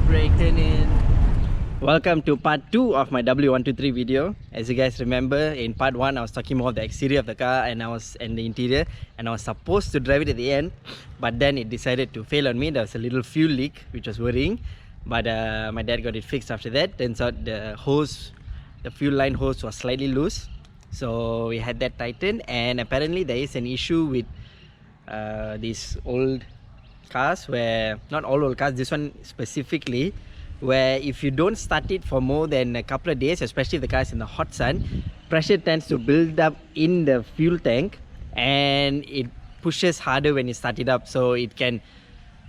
brake, turn in. Welcome to part 2 of my W123 video. As you guys remember, in part 1 I was talking more of the exterior of the car and the interior, and I was supposed to drive it at the end, but then it decided to fail on me. There was a little fuel leak which was worrying, but my dad got it fixed after that. Turns out the fuel line hose was slightly loose, so we had that tightened, and apparently there is an issue with these old cars, where not all old cars, this one specifically, where if you don't start it for more than a couple of days, especially if the car is in the hot sun, pressure tends to build up in the fuel tank and it pushes harder when you start it up, so it can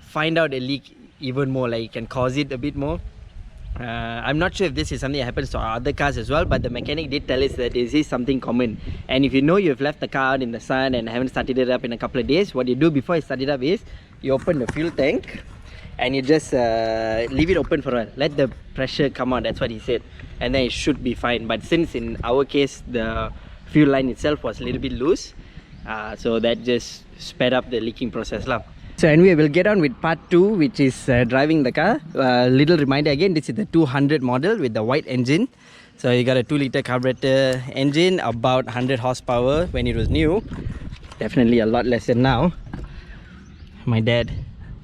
find out a leak even more, like it can cause it a bit more. I'm not sure if this is something that happens to our other cars as well, but the mechanic did tell us that this is something common. And if you know you've left the car out in the sun and haven't started it up in a couple of days, what you do before you start it up is you open the fuel tank and you just leave it open for a while, let the pressure come out. That's what he said, and then it should be fine. But since in our case the fuel line itself was a little bit loose, so that just sped up the leaking process lah. So anyway, we'll get on with part 2, which is driving the car. Little reminder again, this is the 200 model with the white engine. So you got a 2-litre carburetor engine, about 100 horsepower when it was new. Definitely a lot less than now. My dad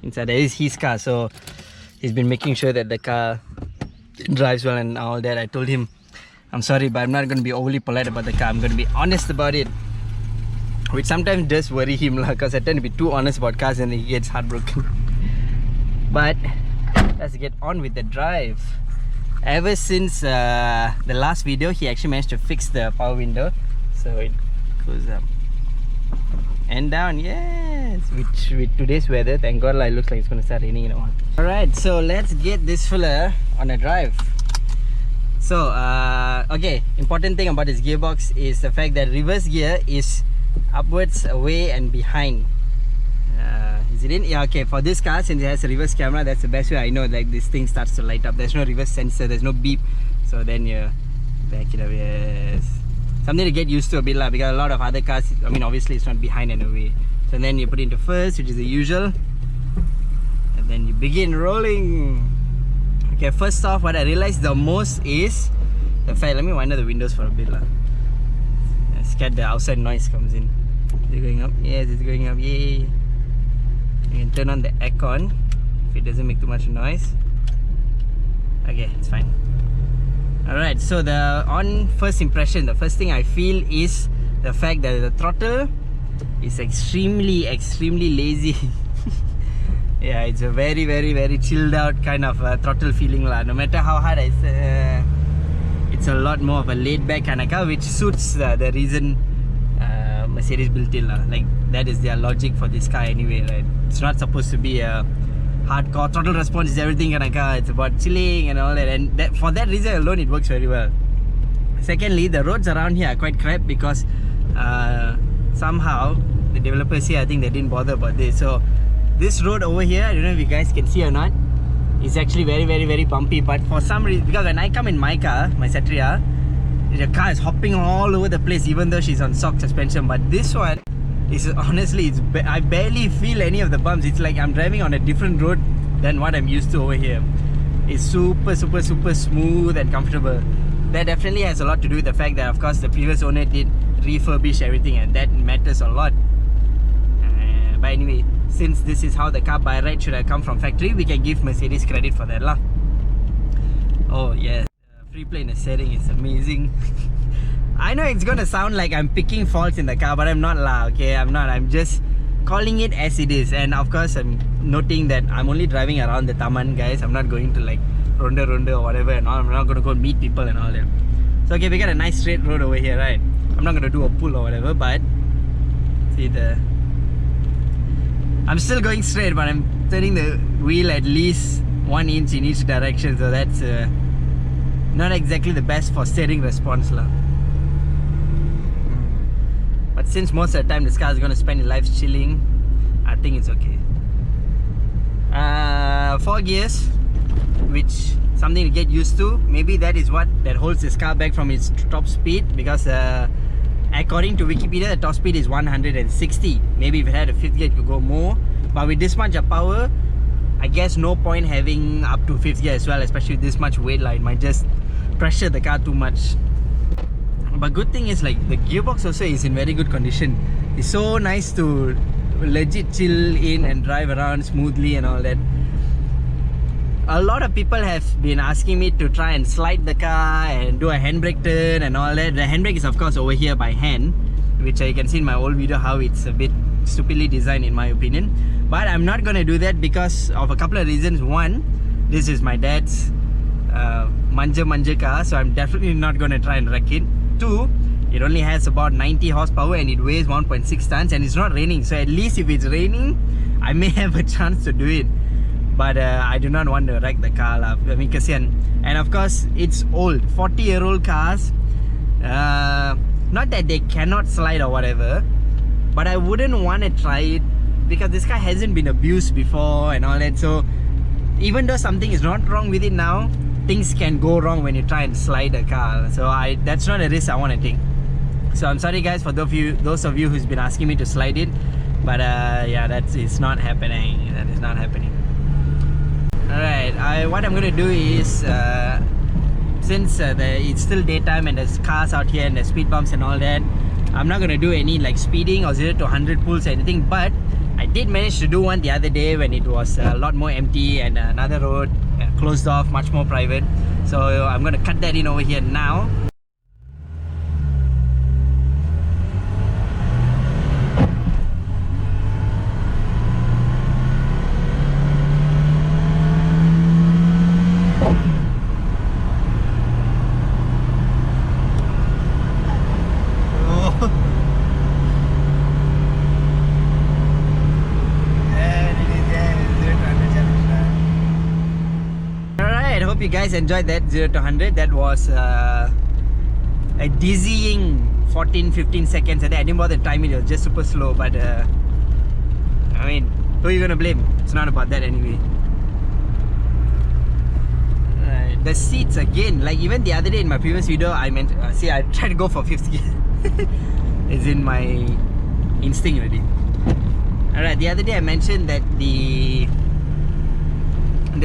inside there is his car, so he's been making sure that the car drives well and all that. I told him, I'm sorry, but I'm not going to be overly polite about the car. I'm going to be honest about it, which sometimes does worry him, because I tend to be too honest about cars and he gets heartbroken. But let's get on with the drive. Ever since the last video, he actually managed to fix the power window, so it goes up and down. Yes, which with today's weather, thank God, it looks like it's going to start raining in a while. Alright, so let's get this fella on a drive. So okay, important thing about this gearbox is the fact that reverse gear is upwards, away and behind. Is it in? Yeah, okay, for this car, since it has a reverse camera, that's the best way I know, like this thing starts to light up. There's no reverse sensor, there's no beep, so then you back it up. Yes, something to get used to a bit lah, because a lot of other cars, I mean obviously it's not behind and away. So then you put it into first, which is the usual, and then you begin rolling. Okay, first off, what I realized the most is the fact, let me wind up the windows for a bit lah. I'm scared the outside noise comes in. Is it going up? Yes, it's going up. Yay! You can turn on the aircon if it doesn't make too much noise. Okay, it's fine. Alright, so on first impression, the first thing I feel is the fact that the throttle is extremely lazy. Yeah, it's a very chilled out kind of throttle feeling lah. No matter how hard it's a lot more of a laid back kind of car, which suits the reason Mercedes built it lah. Like that is their logic for this car anyway, right? It's not supposed to be a hardcore throttle response is everything kind of car. It's about chilling and all that, and for that reason alone it works very well. Secondly, the roads around here are quite crap because somehow the developers here, I think they didn't bother about this. So this road over here, I don't know if you guys can see or not, is actually very bumpy. But for some reason, because when I come in my car, my Satria, the car is hopping all over the place even though she's on stock suspension. But this one is honestly, I barely feel any of the bumps. It's like I'm driving on a different road than what I'm used to over here. It's super smooth and comfortable. That definitely has a lot to do with the fact that, of course, the previous owner did refurbish everything, and that matters a lot. But anyway, since this is how the car by right should have come from factory, we can give Mercedes credit for that lah. Oh yeah, free play in the setting is amazing. I know it's gonna sound like I'm picking faults in the car, but I'm not lah, okay? I'm not. I'm just calling it as it is. And of course, I'm noting that I'm only driving around the Taman, guys. I'm not going to like Ronda or whatever and all. I'm not gonna go meet people and all that. So okay, we got a nice straight road over here, right? I'm not gonna do a pull or whatever, but see I'm still going straight, but I'm turning the wheel at least 1 inch in each direction, so that's not exactly the best for steering response lah. But since most of the time this car is going to spend its life chilling, I think it's okay. 4 gears, which something to get used to. Maybe that is what holds this car back from its top speed, because according to Wikipedia, the top speed is 160. Maybe if it had a 5th gear, it could go more. But with this much of power, I guess no point having up to 5th gear as well, especially with this much weight. Like, it might just pressure the car too much. But good thing is, like, the gearbox also is in very good condition. It's so nice to legit chill in and drive around smoothly and all that. A lot of people have been asking me to try and slide the car and do a handbrake turn and all that. The handbrake is of course over here by hand, which you can see in my old video how it's a bit stupidly designed in my opinion. But I'm not gonna do that because of a couple of reasons. One, this is my dad's manja car, so I'm definitely not gonna try and wreck it. Two, it only has about 90 horsepower and it weighs 1.6 tons and it's not raining, so at least if it's raining I may have a chance to do it. But I do not want to wreck the car lah. I mean, kasihan. And of course, it's old. 40-year-old cars. Not that they cannot slide or whatever, but I wouldn't want to try it because this car hasn't been abused before and all that. So even though something is not wrong with it now, things can go wrong when you try and slide a car. So that's not a risk I want to take. So I'm sorry guys for those of you who's been asking me to slide it, but yeah, it's not happening. That is not happening. Alright, what I'm gonna do is since it's still daytime and there's cars out here and there's speed bumps and all that, I'm not gonna do any like speeding or 0 to 100 pulls or anything. But I did manage to do one the other day when it was a lot more empty and another road closed off, much more private. So I'm gonna cut that in over here now. Hope you guys enjoyed that 0 to 100. That was a dizzying 14-15 seconds. I didn't bother timing it, was just super slow. But I mean, who are you gonna blame? It's not about that anyway. The seats again, like even the other day in my previous video, I meant see, I tried to go for 5th gear. It's in my instinct already. Alright, the other day I mentioned that the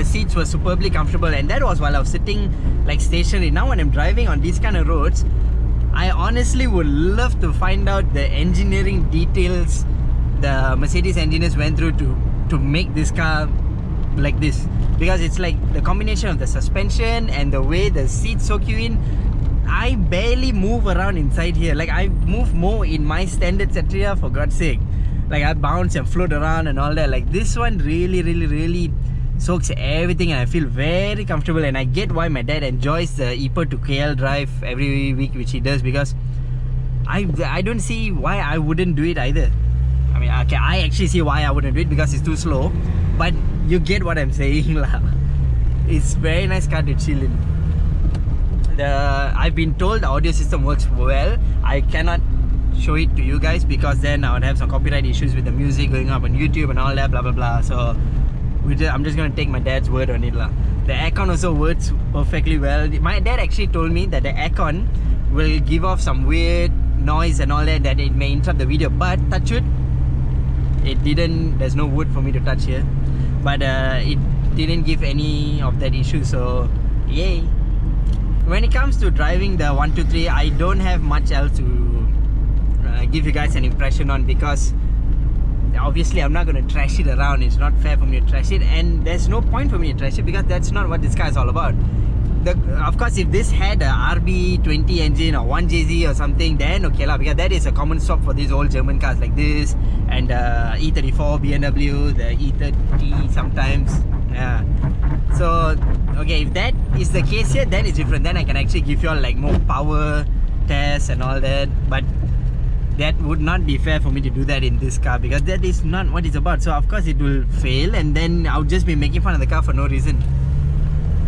seats were superbly comfortable, and that was while I was sitting like stationary. Now when I'm driving on these kind of roads, I honestly would love to find out the engineering details the Mercedes engineers went through to make this car like this, because it's like the combination of the suspension and the way the seats soak you in. I barely move around inside here. Like, I move more in my standard Satria, for God's sake. Like, I bounce and float around and all that. Like, this one really soaks everything, and I feel very comfortable. And I get why my dad enjoys the Ipoh to KL drive every week, which he does, because I don't see why I wouldn't do it either. I mean, okay, I actually see why I wouldn't do it, because it's too slow, but you get what I'm saying lah. It's very nice car to chill in. I've been told the audio system works well. I cannot show it to you guys because then I would have some copyright issues with the music going up on YouTube and all that, blah blah blah. So I'm just gonna take my dad's word on it lah. The aircon also works perfectly well. My dad actually told me that the aircon will give off some weird noise and all that it may interrupt the video, but touch wood, it didn't. There's no wood for me to touch here, but it didn't give any of that issue, so yay. When it comes to driving the 123, I don't have much else to give you guys an impression on, because obviously I'm not going to trash it around. It's not fair for me to trash it, and there's no point for me to trash it because that's not what this car is all about. Of course, if this had a RB20 engine or 1JZ or something, then okay lah, because that is a common swap for these old German cars like this, and E34 BMW, the E30 sometimes. Yeah. So okay, if that is the case here, then it's different. Then I can actually give you all like more power tests and all that, but that would not be fair for me to do that in this car, because that is not what it's about. So of course it will fail, and then I'll just be making fun of the car for no reason.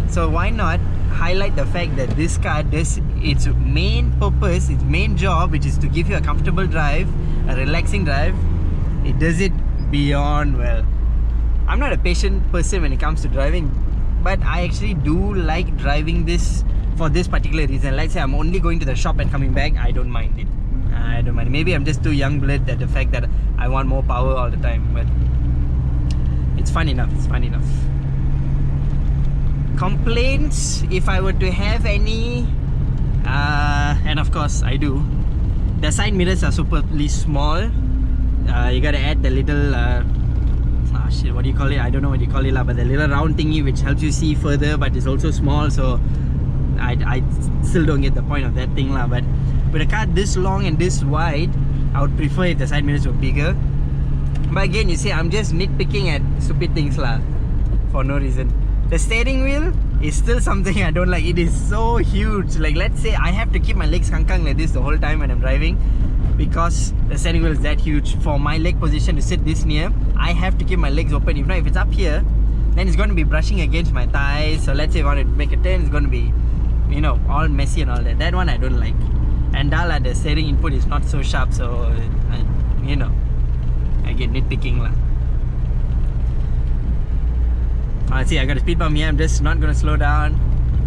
So why not highlight the fact that this car does its main purpose, its main job, which is to give you a comfortable drive, a relaxing drive. It does it beyond well. I'm not a patient person when it comes to driving, but I actually do like driving this for this particular reason. Like say I'm only going to the shop and coming back, I don't mind it. I don't mind. Maybe I'm just too young blood at the fact that I want more power all the time, but it's fun enough. It's fun enough. Complaints, if I were to have any, and of course I do, the side mirrors are superly small. You gotta add the little what do you call it? I don't know what you call it, but the little round thingy which helps you see further, but it's also small, so I still don't get the point of that thing lah. But with a car this long and this wide, I would prefer if the side mirrors were bigger. But again, you see, I'm just nitpicking at stupid things lah, for no reason. The steering wheel is still something I don't like. It is so huge. Like, let's say I have to keep my legs kangkang like this the whole time when I'm driving, because the steering wheel is that huge. For my leg position to sit this near, I have to keep my legs open. If not, if it's up here, then it's going to be brushing against my thighs. So let's say if I want to make a turn, it's going to be, you know, all messy and all that. That one I don't like. And the steering input is not so sharp, so you know, I get nitpicking lah. See, I got a speed bump here. I'm just not going to slow down,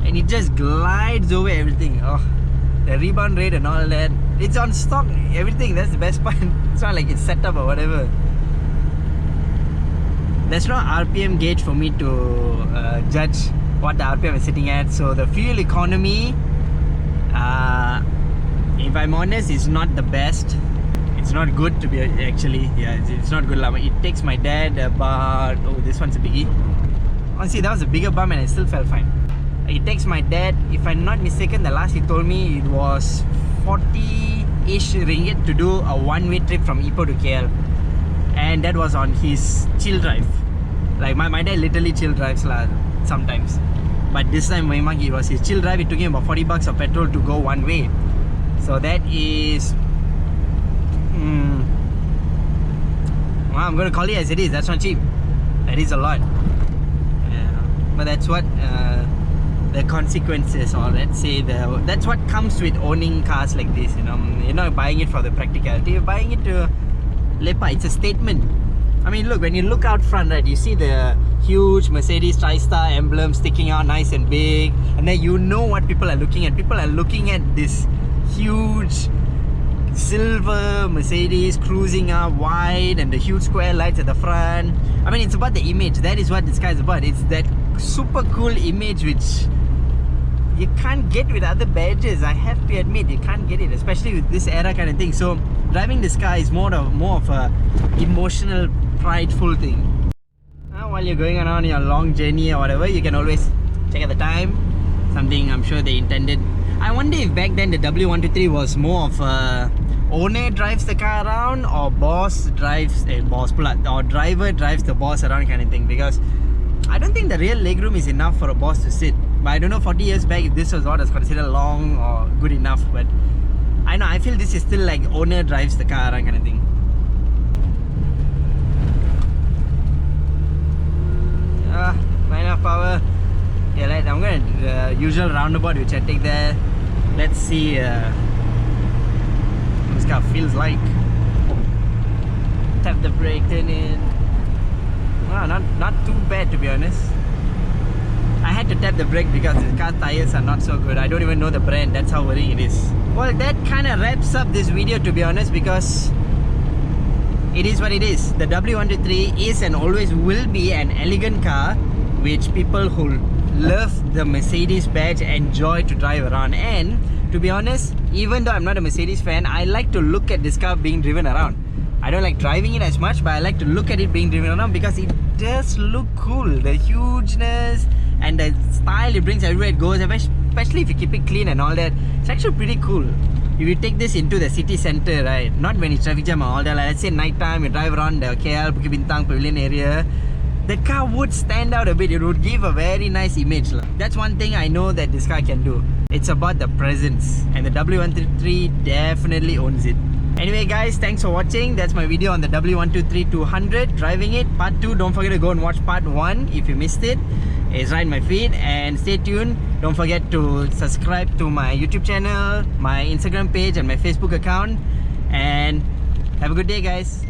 and it just glides over everything. Oh, the rebound rate and all that, it's on stock, everything. That's the best part. It's not like it's set up or whatever. There's no RPM gauge for me to judge what the RPM is sitting at. So the fuel economy, if I'm honest, is not the best. It's not good to be, actually. Yeah, it's not good. It takes my dad about, oh, this one's a biggie. Honestly, that was a bigger bump and I still felt fine. It takes my dad, if I'm not mistaken, the last he told me it was 40-ish ringgit to do a one-way trip from Ipoh to KL. And that was on his chill drive. Like my dad literally chill drives sometimes. But this time it was his chill drive. It took him about 40 bucks of petrol to go one way. So that is... well, I'm going to call it as it is. That's not cheap. That is a lot. But that's what the consequences, or let's say that's what comes with owning cars like this. You know, you're not buying it for the practicality. You're buying it to lepa. It's a statement. I mean, look, when you look out front, right, you see the huge Mercedes TriStar emblem sticking out nice and big, and then you know what people are looking at. People are looking at this huge silver Mercedes cruising up wide and the huge square lights at the front. I mean, it's about the image. That is what this car is about. It's that super cool image which you can't get with other badges. I have to admit, you can't get it, especially with this era kind of thing. So driving this car is more of a emotional, prideful thing. While you're going on your long journey or whatever, you can always check at the time. Something I'm sure they intended. I wonder if back then the W123 was more of a owner drives the car around, or boss drives a boss plus, or driver drives the boss around kind of thing, because I don't think the real legroom is enough for a boss to sit. But I don't know 40 years back if this was what was considered long or good enough. But I know, I feel this is still like owner drives the car around kind of thing. Not enough power. Yeah, right, I'm going to the usual roundabout which I take there. Let's see what this car feels like. Tap the brake, turn in. Wow, not too bad, to be honest. I had to tap the brake because the car tires are not so good. I don't even know the brand, that's how worrying it is. Well, that kind of wraps up this video, to be honest, because it is what it is. The W123 is and always will be an elegant car which people who love the Mercedes badge enjoy to drive around. And to be honest, even though I'm not a Mercedes fan, I like to look at this car being driven around. I don't like driving it as much, but I like to look at it being driven around because it does look cool. The hugeness and the style it brings everywhere it goes, especially if you keep it clean and all that. It's actually pretty cool. If you take this into the city center, right, not when it's traffic jam or all that, like let's say night time, you drive around the KL, Bukit Bintang Pavilion area, the car would stand out a bit. It would give a very nice image. That's one thing I know that this car can do. It's about the presence, and the W123 definitely owns it. Anyway guys, thanks for watching. That's my video on the W123 200, driving it, part 2. Don't forget to go and watch part 1 if you missed it. It's right in my feed, and stay tuned. Don't forget to subscribe to my YouTube channel, my Instagram page and my Facebook account, and have a good day guys.